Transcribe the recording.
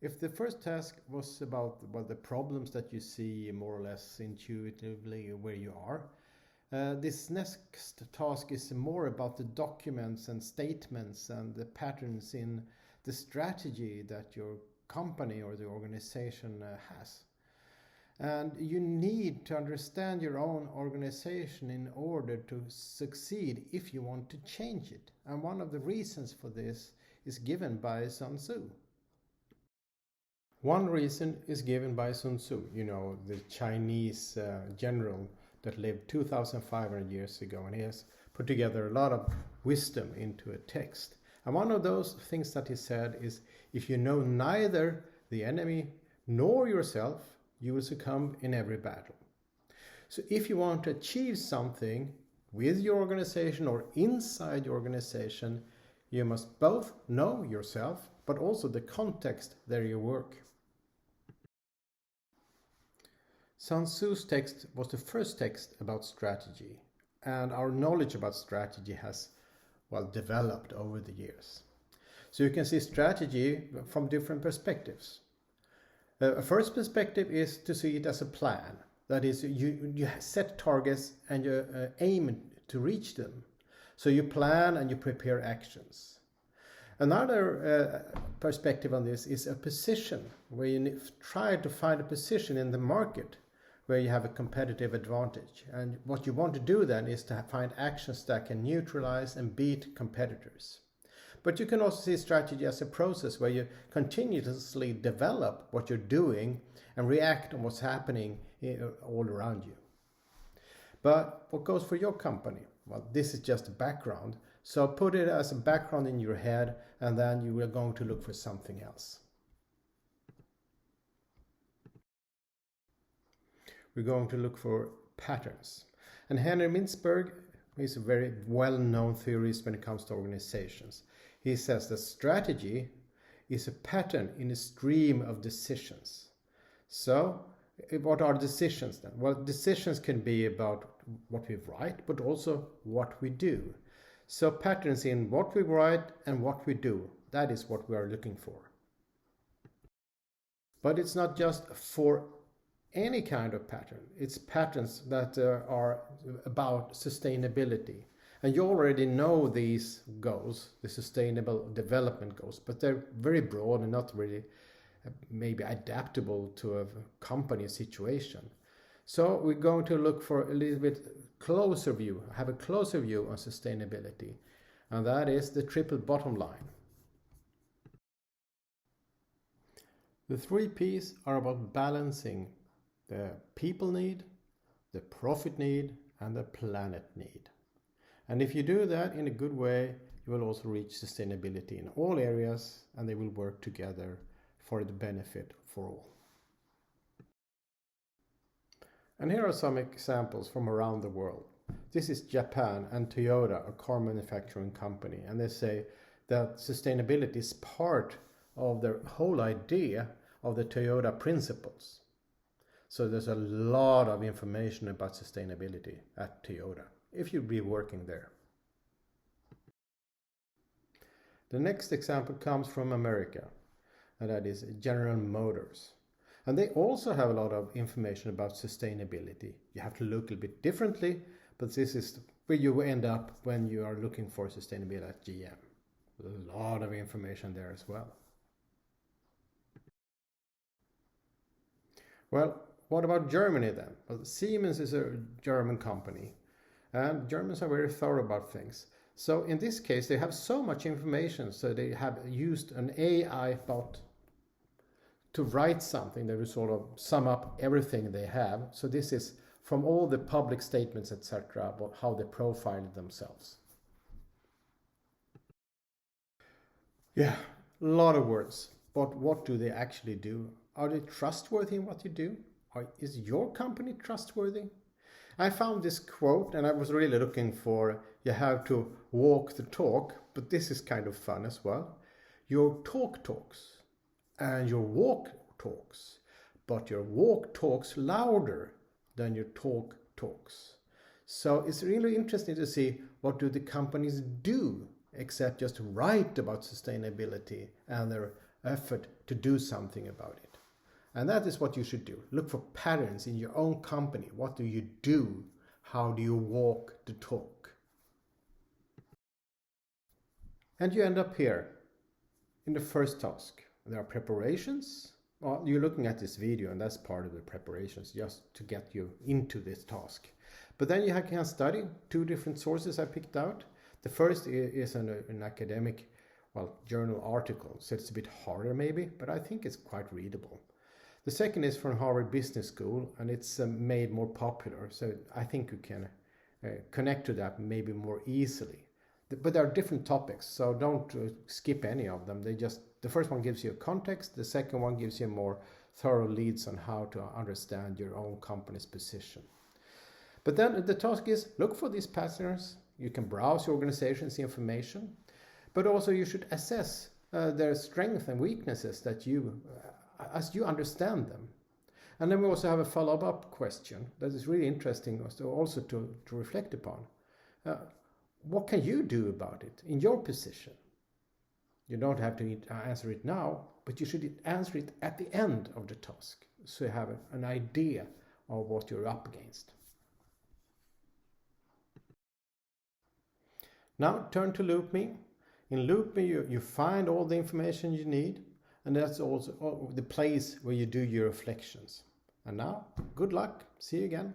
If the first task was about the problems that you see more or less intuitively where you are, this next task is more about the documents and statements and the patterns in the strategy that your company or the organization has. And you need to understand your own organization in order to succeed if you want to change it. And one of the reasons for this is given by Sun Tzu. One reason is given by Sun Tzu, the Chinese general that lived 2,500 years ago, and he has put together a lot of wisdom into a text. And one of those things that he said is, if you know neither the enemy nor yourself, you will succumb in every battle. So if you want to achieve something with your organization or inside your organization, you must both know yourself, but also the context that you work. Sun Tzu's text was the first text about strategy, and our knowledge about strategy has, developed over the years. So you can see strategy from different perspectives. A first perspective is to see it as a plan. That is, you set targets and you aim to reach them. So you plan and you prepare actions. Another perspective on this is a position, where you try to find a position in the market where you have a competitive advantage. And what you want to do then is to find actions that can neutralize and beat competitors. But you can also see strategy as a process where you continuously develop what you're doing and react on what's happening all around you. But what goes for your company? Well, this is just a background. So put it as a background in your head, and then you are going to look for something else. We're going to look for patterns. And Henry Mintzberg is a very well-known theorist when it comes to organizations. He says that strategy is a pattern in a stream of decisions. So, what are decisions then? Well, decisions can be about what we write, but also what we do. So, patterns in what we write and what we do, that is what we are looking for. But it's not just for any kind of pattern. It's patterns that are about sustainability. And you already know these goals, the sustainable development goals, but they're very broad and not really maybe adaptable to a company situation. So we're going to look for a little bit closer view, have a closer view on sustainability. And that is the triple bottom line. The 3 P's are about balancing the people need, the profit need, and the planet need. And if you do that in a good way, you will also reach sustainability in all areas, and they will work together for the benefit for all. And here are some examples from around the world. This is Japan and Toyota, a car manufacturing company, and they say that sustainability is part of their whole idea of the Toyota principles. So there's a lot of information about sustainability at Toyota, if you'll be working there. The next example comes from America, and that is General Motors. And they also have a lot of information about sustainability. You have to look a bit differently, but this is where you end up when you are looking for sustainability at GM. A lot of information there as well. Well, what about Germany then? Well, Siemens is a German company, and Germans are very thorough about things. So in this case, they have so much information, so they have used an AI bot to write something that will sort of sum up everything they have. So this is from all the public statements, etc., about how they profiled themselves. Yeah, a lot of words, but what do they actually do? Are they trustworthy in what you do? Is your company trustworthy? I found this quote, and I was really looking for, you have to walk the talk, but this is kind of fun as well. Your talk talks, and your walk talks, but your walk talks louder than your talk talks. So it's really interesting to see, what do the companies do except just write about sustainability and their effort to do something about it. And that is what you should do. Look for patterns in your own company. What do you do? How do you walk the talk? And you end up here in the first task. There are preparations. Well, you're looking at this video and that's part of the preparations just to get you into this task. But then you can study 2 different sources I picked out. The first is an academic, journal article. So it's a bit harder maybe, but I think it's quite readable. The second is from Harvard Business School and it's made more popular. So I think you can connect to that maybe more easily. But there are different topics, so don't skip any of them. The first one gives you a context, the second one gives you more thorough leads on how to understand your own company's position. But then the task is look for these patterns. You can browse your organization's information, but also you should assess their strengths and weaknesses as you understand them. And then we also have a follow-up question that is really interesting also to reflect upon. What can you do about it in your position? You don't have to answer it now, but you should answer it at the end of the task, so you have an idea of what you're up against. Now turn to LoopMe. In LoopMe you find all the information you need, and that's also the place where you do your reflections. And now, good luck. See you again.